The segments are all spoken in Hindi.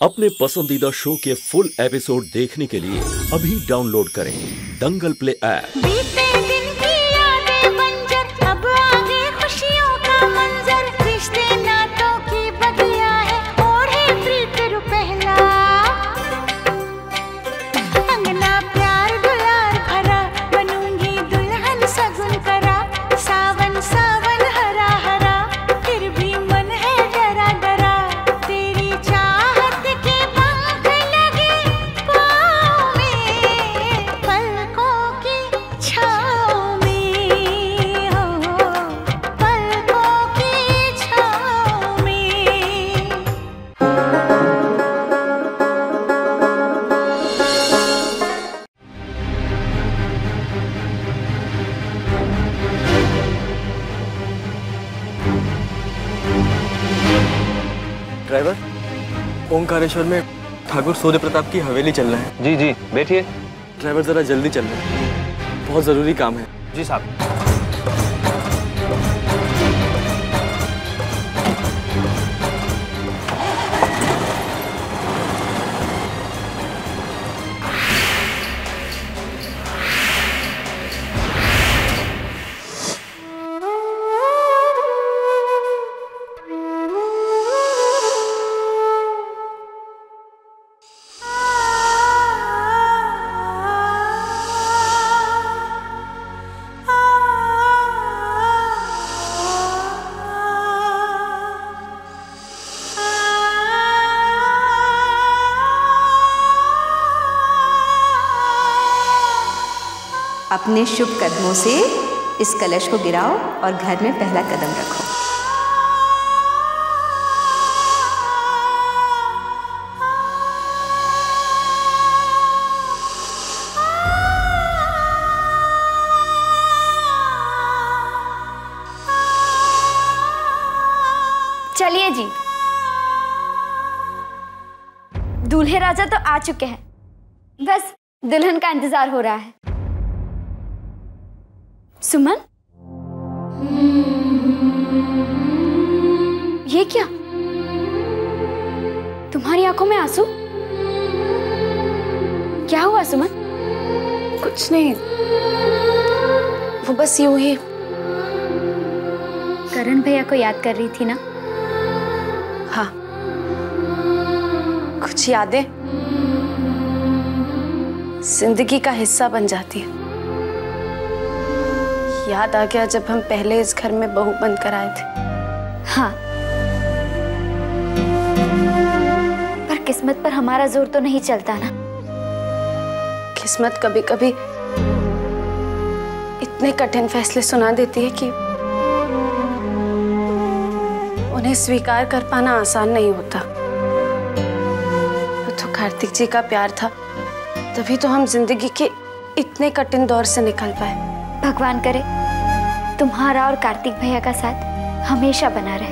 अपने पसंदीदा शो के फुल एपिसोड देखने के लिए अभी डाउनलोड करें दंगल प्ले ऐप। बीते दिन की यादें बंजर, अब आगे खुशियों का मंजर, रिश्ते नातों की बगिया है, ओढ़े प्रीत रुपहला, अंगना प्यार दुलार भरा, बनूंगी दुल्हन सगुन करा, सावन सावन हरा हरा, फिर भी मन है डरा डरा, तेरी चाहत के पंख लगे पाँव में, पलकों की छाँव में, हो पलकों की छाँव में। ड्राइवर, ओंकारेश्वर में ठाकुर सूर्य प्रताप की हवेली चलना है। जी जी बैठिए। ड्राइवर जरा जल्दी चलना है, बहुत जरूरी काम है। जी साहब। अपने शुभ कदमों से इस कलश को गिराओ और घर में पहला कदम रखो। चलिए जी, दूल्हे राजा तो आ चुके हैं, बस दुल्हन का इंतजार हो रहा है। सुमन, ये क्या? तुम्हारी आंखों में आंसू? क्या हुआ सुमन? कुछ नहीं, वो बस यूं ही। करण भैया को याद कर रही थी ना? हाँ, कुछ यादें जिंदगी का हिस्सा बन जाती है। याद आ गया जब हम पहले इस घर में बहू बनकर आए थे। हाँ, पर किस्मत पर हमारा जोर तो नहीं चलता ना। किस्मत कभी कभी इतने कठिन फैसले सुना देती है कि उन्हें स्वीकार कर पाना आसान नहीं होता। तो कार्तिक जी का प्यार था, तभी तो हम जिंदगी के इतने कठिन दौर से निकल पाए। भगवान करे तुम्हारा और कार्तिक भैया का साथ हमेशा बना रहे।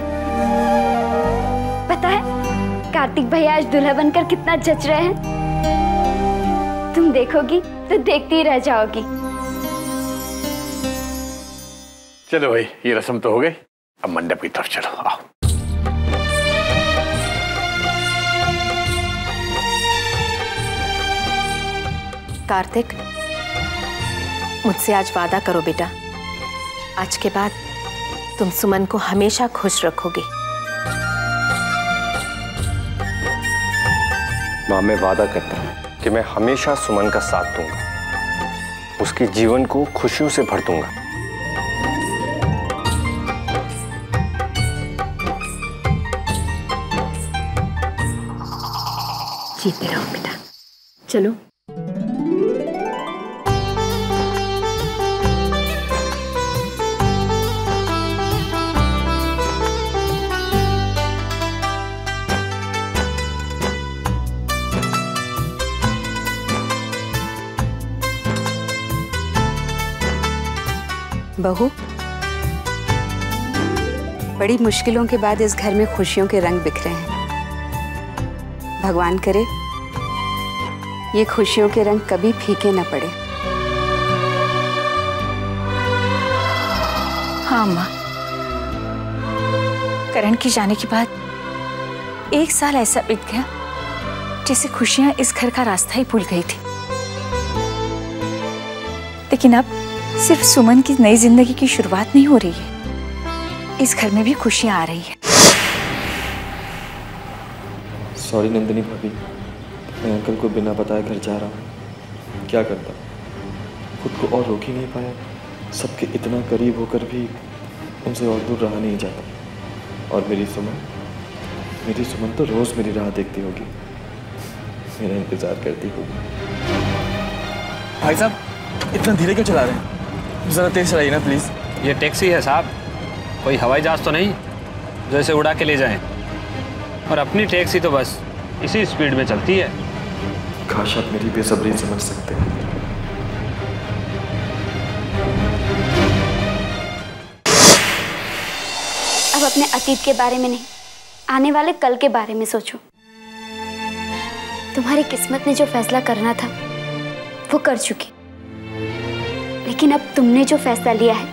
पता है कार्तिक भैया आज दूल्हा बनकर कितना जच रहे हैं। तुम देखोगी तो देखती ही रह जाओगी। चलो भाई, ये रस्म तो हो गई, अब मंडप की तरफ चलो। आओ। कार्तिक, मुझसे आज वादा करो बेटा, आज के बाद तुम सुमन को हमेशा खुश रखोगे। माँ, मैं वादा करता हूँ कि मैं हमेशा सुमन का साथ दूंगा, उसके जीवन को खुशियों से भर दूंगा। जीते रहो बेटा। चलो। बहू, बड़ी मुश्किलों के बाद इस घर में खुशियों के रंग बिखरे हैं। भगवान करे ये खुशियों के रंग कभी फीके न पड़े। हाँ माँ, करण के जाने के बाद 1 साल ऐसा बीत गया जैसे खुशियां इस घर का रास्ता ही भूल गई थी। लेकिन अब सिर्फ सुमन की नई जिंदगी की शुरुआत नहीं हो रही है, इस घर में भी खुशियां आ रही है। सॉरी नंदिनी भाभी, मैं अंकल को बिना बताए घर जा रहा हूँ। क्या करता, खुद को और रोक ही नहीं पाया। सबके इतना करीब होकर भी उनसे और दूर रहा नहीं जाता। और मेरी सुमन तो रोज मेरी राह देखती होगी, मेरा इंतजार करती होगी। भाई साहब इतना धीरे क्यों चला रहे हैं? जरा तेज चलाइए ना प्लीज। ये टैक्सी है साहब, कोई हवाई जहाज तो नहीं जो इसे उड़ा के ले जाएं। और अपनी टैक्सी तो बस इसी स्पीड में चलती है। काश आप मेरी बेसब्री समझ सकते हैं। अब अपने अतीत के बारे में नहीं, आने वाले कल के बारे में सोचो। तुम्हारी किस्मत ने जो फैसला करना था वो कर चुकी, लेकिन अब तुमने जो फैसला लिया है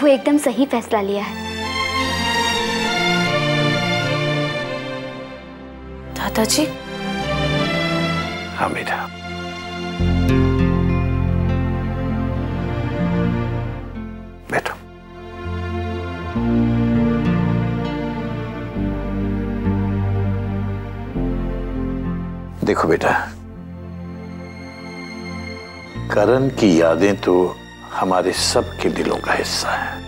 वो एकदम सही फैसला लिया है। दादाजी। हाँ बेटा, बैठो। देखो बेटा, करण की यादें तो हमारे सबके दिलों का हिस्सा है,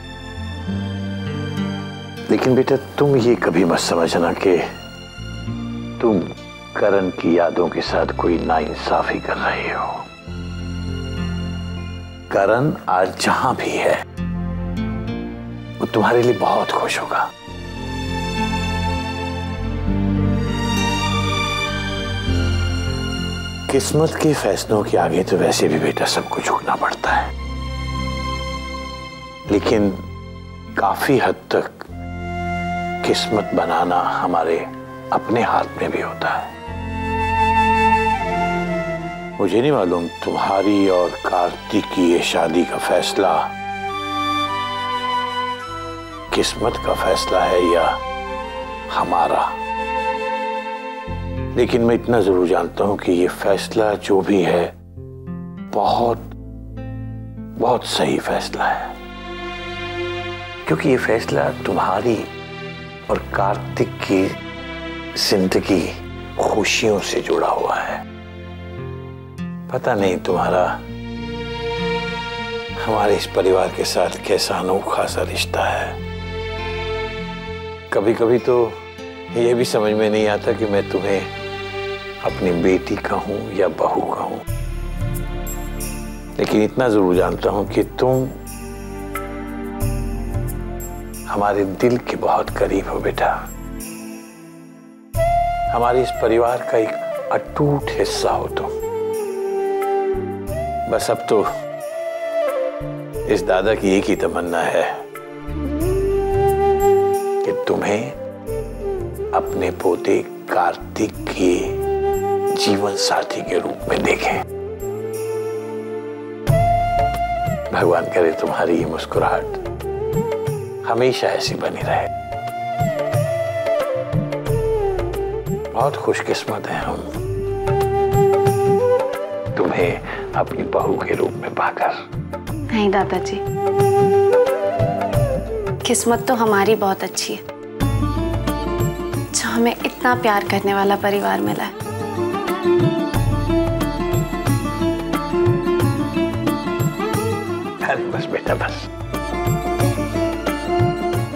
लेकिन बेटा तुम ये कभी मत समझना कि तुम करण की यादों के साथ कोई नाइंसाफी कर रहे हो। करण आज जहां भी है वो तुम्हारे लिए बहुत खुश होगा। किस्मत के फैसलों के आगे तो वैसे भी बेटा सबको झुकना पड़ता है, लेकिन काफी हद तक किस्मत बनाना हमारे अपने हाथ में भी होता है। मुझे नहीं मालूम तुम्हारी और कार्तिक की ये शादी का फैसला किस्मत का फैसला है या हमारा, लेकिन मैं इतना जरूर जानता हूं कि ये फैसला जो भी है बहुत बहुत सही फैसला है, क्योंकि ये फैसला तुम्हारी और कार्तिक की जिंदगी खुशियों से जुड़ा हुआ है। पता नहीं तुम्हारा हमारे इस परिवार के साथ कैसा अनोखा सा रिश्ता है। कभी कभी तो ये भी समझ में नहीं आता कि मैं तुम्हें अपनी बेटी कहूं या बहू कहूं, लेकिन इतना जरूर जानता हूं कि तुम हमारे दिल के बहुत करीब हो बेटा। हमारे इस परिवार का एक अटूट हिस्सा हो तुम। बस अब तो इस दादा की एक ही तमन्ना है कि तुम्हें अपने पोते कार्तिक के जीवन साथी के रूप में देखें। भगवान करे तुम्हारी ये मुस्कुराहट हमेशा ऐसी बनी रहे। बहुत खुशकिस्मत हैं हम तुम्हें अपनी बहू के रूप में पाकर। नहीं दादाजी, किस्मत तो हमारी बहुत अच्छी है जो हमें इतना प्यार करने वाला परिवार मिला है। अरे बस बेटा बस।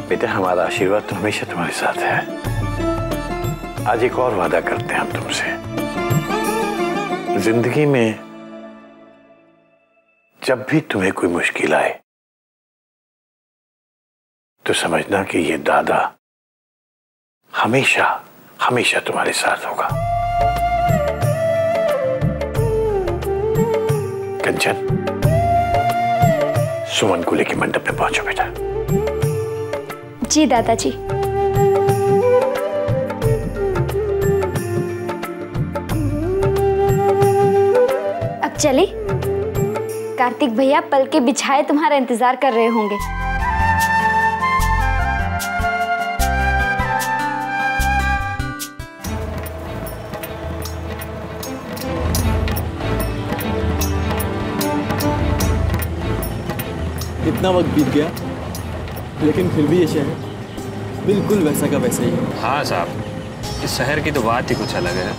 बेटा हमारा आशीर्वाद तो हमेशा तुम्हारे साथ है। आज एक और वादा करते हैं हम तुमसे। जिंदगी में जब भी तुम्हें कोई मुश्किल आए तो समझना कि ये दादा हमेशा हमेशा तुम्हारे साथ होगा। कंचन, सुमन को लेकर मंडप में पहुंचो बेटा। जी दादाजी। अब चले? कार्तिक भैया पल के बिछाए तुम्हारा इंतजार कर रहे होंगे। कितना वक्त बीत गया, लेकिन फिर भी ये शहर बिल्कुल वैसा का वैसा ही है। हाँ साहब, इस शहर की तो बात ही कुछ अलग है।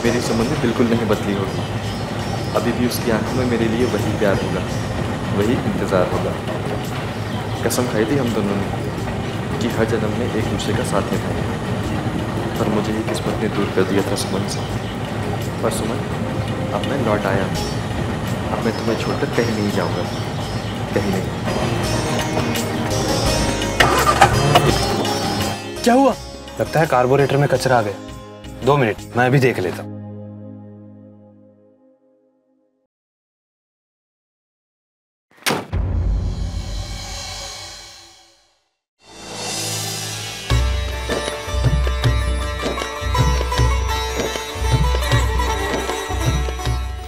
मेरी सुमन भी बिल्कुल नहीं बदली होगी। अभी भी उसकी आंखों में मेरे लिए वही प्यार होगा, वही इंतज़ार होगा। कसम खाई थी हम दोनों ने कि हर जन्म में एक दूसरे का साथ निभाएंगे, पर मुझे ही किस्मत ने दूर कर दिया था सुमन से। पर सुमन, अब मैं लौट आया। अब मैं तुम्हें छोड़कर कहीं नहीं जाऊँगा, कहीं नहीं। क्या हुआ? लगता है कार्बोरेटर में कचरा आ गया। 2 मिनट, मैं अभी देख लेता हूँ।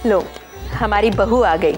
लो, हमारी बहू आ गई।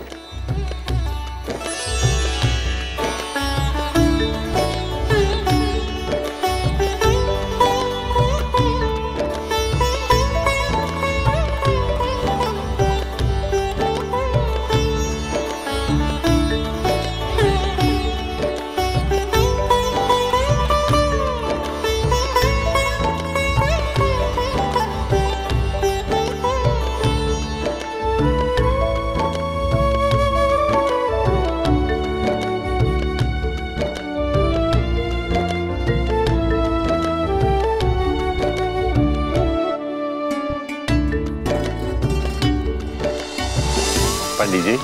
पंडित जी,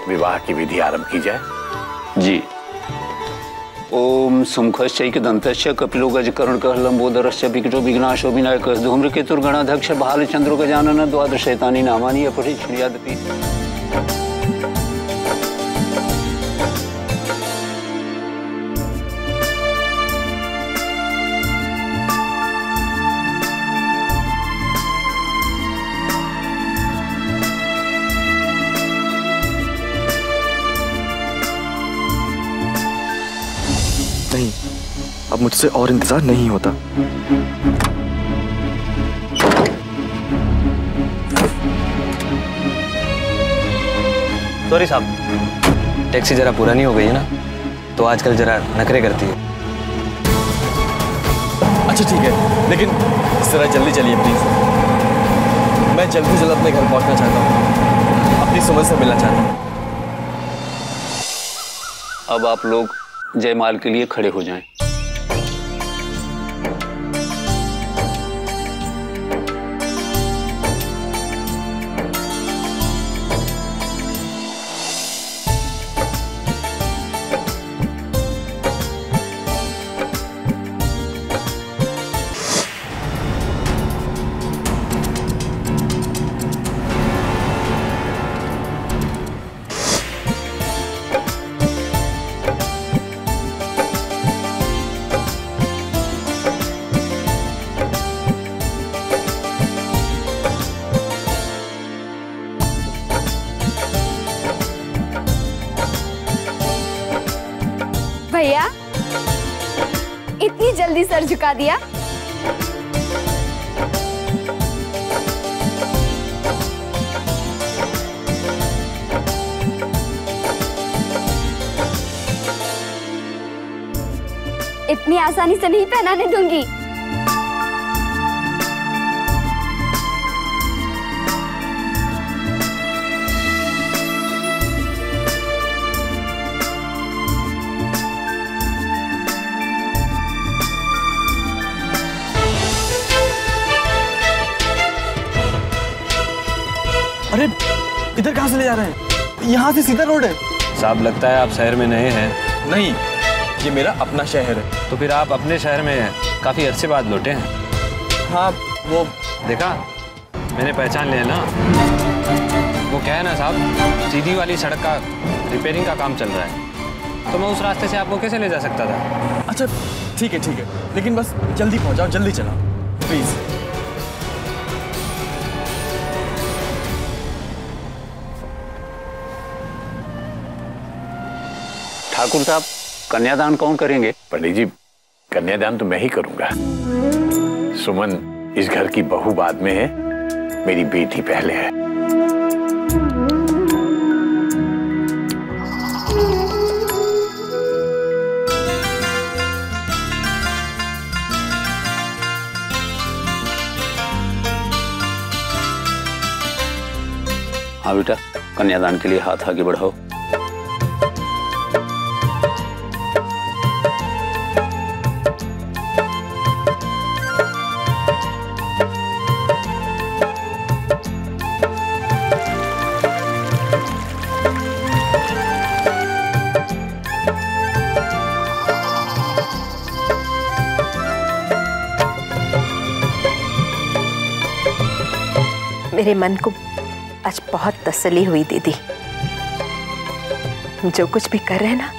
विवाह की विधि आरंभ की जाए। जी। ओम सुमुखश्चैक दंतस्य कपिलो गजकर्णकः लंबोदरस्य विकटो विघ्नाशो विनायकः धूम्रकेतुर्गणाध्यक्ष भालचंद्रो गजानन द्वादशैतानि नामानि अपरिच्छिन्यादपि। नहीं, अब मुझसे और इंतजार नहीं होता। सॉरी साहब, टैक्सी जरा पुरानी हो गई है ना, तो आजकल जरा नखरे करती है। अच्छा ठीक है, लेकिन जरा जल्दी चलिए प्लीज। मैं जल्द से जल्द अपने घर पहुंचना चाहता हूँ, अपनी सुमन से मिलना चाहता हूँ। अब आप लोग जयमाल के लिए खड़े हो जाएं। भैया, इतनी जल्दी सर झुका दिया? इतनी आसानी से नहीं पहनाने दूंगी। अरे इधर कहाँ से ले जा रहे हैं? यहाँ से सीधा रोड है। साहब, लगता है आप शहर में नए हैं। नहीं, ये मेरा अपना शहर है। तो फिर आप अपने शहर में काफी अरसे बाद लौटे हैं। हाँ, वो देखा, मैंने पहचान लिया ना। वो क्या है ना साहब, सीधी वाली सड़क का रिपेयरिंग का काम चल रहा है, तो मैं उस रास्ते से आपको कैसे ले जा सकता था? अच्छा ठीक है, लेकिन बस जल्दी पहुंचाओ, जल्दी चलाओ प्लीज। ठाकुर साहब, कन्यादान कौन करेंगे? पंडित जी, कन्यादान तो मैं ही करूंगा। सुमन इस घर की बहू बाद में है, मेरी बेटी पहले है। हाँ बेटा, कन्यादान के लिए हाथ आगे बढ़ाओ। मेरे मन को आज बहुत तसल्ली हुई दीदी। हम जो कुछ भी कर रहे हैं ना,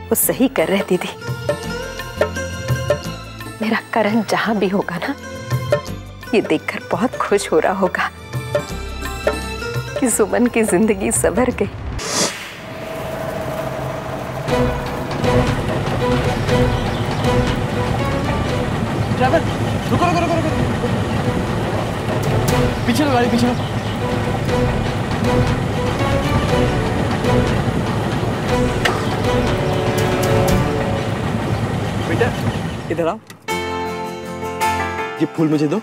वो सही कर रहे हैं दीदी। मेरा करण जहां भी होगा ना, ये देखकर बहुत खुश हो रहा होगा कि सुमन की जिंदगी संवर गई। ड्राइवर, रुको। पीछे लो गाड़ी, पीछे लो। बेटा इधर आओ, ये फूल मुझे दो।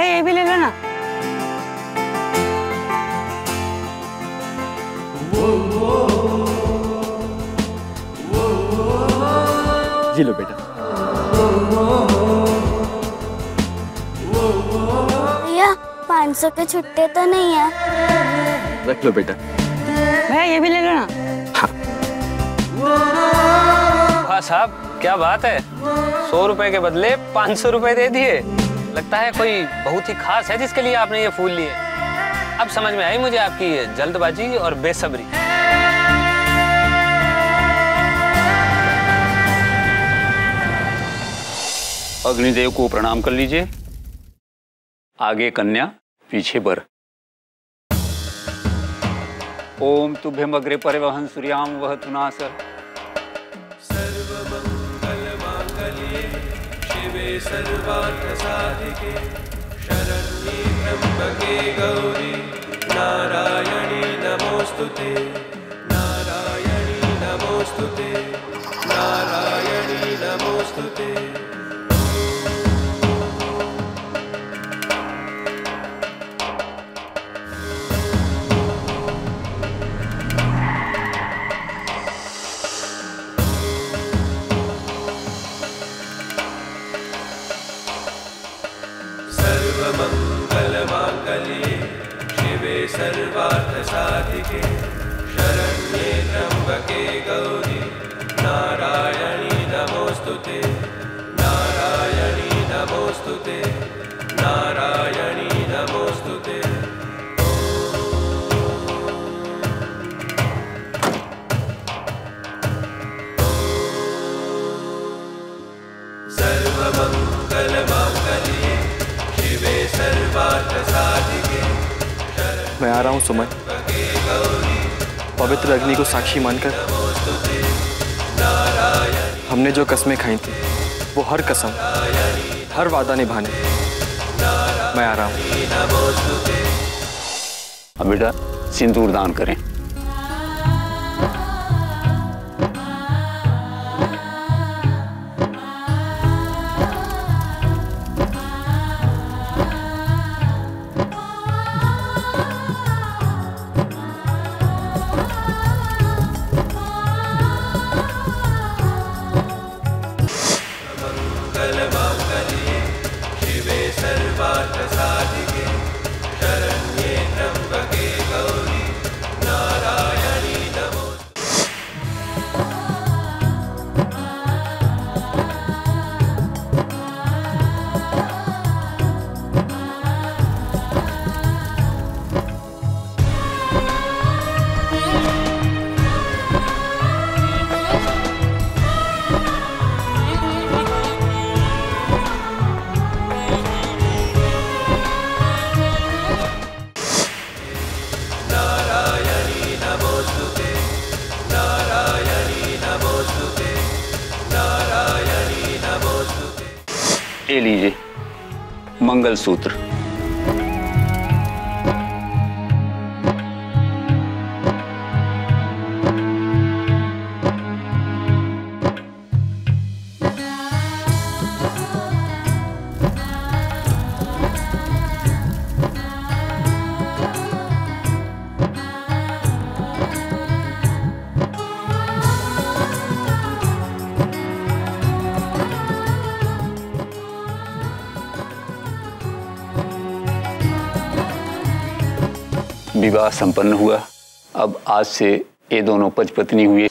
ये भी ले लो ना। ये लो बेटा। भैया 500 के छुट्टे तो नहीं है। रख लो बेटा। भैया ये भी ले लो ना। वाह साहब, क्या बात है, 100 रुपए के बदले 500 रुपए दे दिए। लगता है कोई बहुत ही खास है जिसके लिए आपने ये फूल लिए। अब समझ में आई मुझे आपकी ये जल्दबाजी और बेसब्री। अग्निदेव को प्रणाम कर लीजिए। आगे कन्या, पीछे वर। ओम तुभ्यम अग्रे परिवहन सूर्याम वह तुनासर। सर्वमंगलमांगल्ये शिवे सर्वार्थ साधिके शरण्ये त्र्यंबके गौरी नारायणी नमोस्तुते नारायणी नमोस्तुते नारायणी नमोस्तुते। सर्वमंगलमांगल्ये शिवे सर्वार्थ साधिके शरण्ये त्र्यंबके गौरी नारायणी नमोस्तुते नारायणी नमोस्तुते नारायणी नमोस्तुते। सर्वमंगलमांगल्ये शिवे सर्वार्थ साधिके मैं आ रहा हूँ सुमन। पवित्र अग्नि को साक्षी मानकर हमने जो कस्में खाई थी, वो हर कसम, हर वादा निभाने मैं आ रहा हूँ। अब बेटा सिंदूर दान करें। मंगलमांगल्ये शिवे सर्वार्थ साधिके शरण्ये त्र्यंबके गौरी नारायणी नमोस्तुते। ये लीजिए मंगलसूत्र। विवाह संपन्न हुआ। अब आज से ये दोनों पति पत्नी हुए।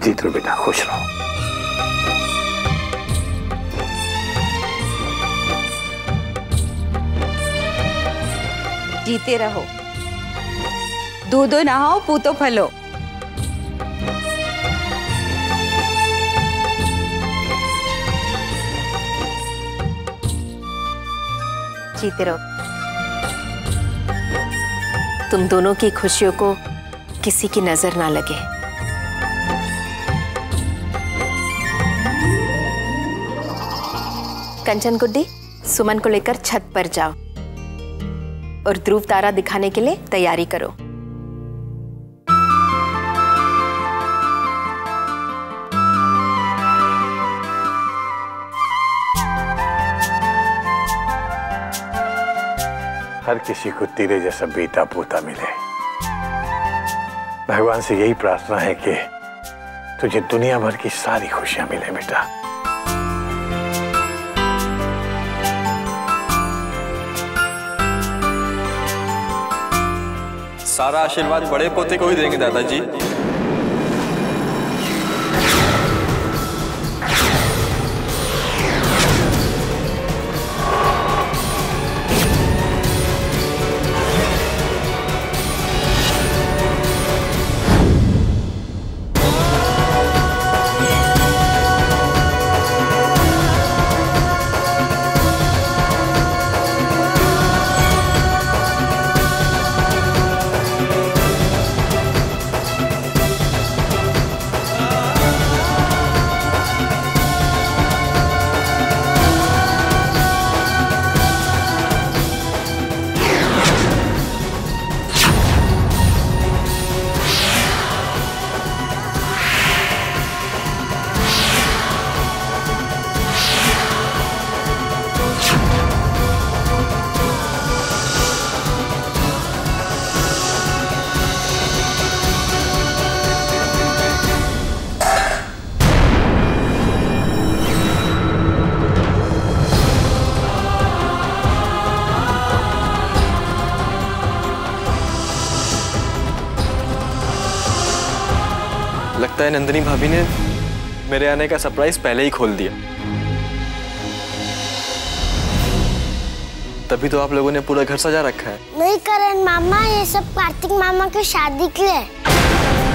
जीत लो बेटा, खुश रहो। जीते रहो, दूधो नहाओ पूतो फलो। जीते रहो। तुम दोनों की खुशियों को किसी की नजर ना लगे। कंचन गुड्डी, सुमन को लेकर छत पर जाओ और ध्रुव तारा दिखाने के लिए तैयारी करो। हर किसी को तेरे जैसा बेटा पोता मिले। भगवान से यही प्रार्थना है कि तुझे दुनिया भर की सारी खुशियां मिले बेटा। सारा आशीर्वाद बड़े पोते को ही देंगे दादाजी। लगता है नंदिनी भाभी ने मेरे आने का सरप्राइज पहले ही खोल दिया। तभी तो आप लोगों ने पूरा घर सजा रखा है। नहीं करण मामा, ये सब कार्तिक मामा की शादी के लिए।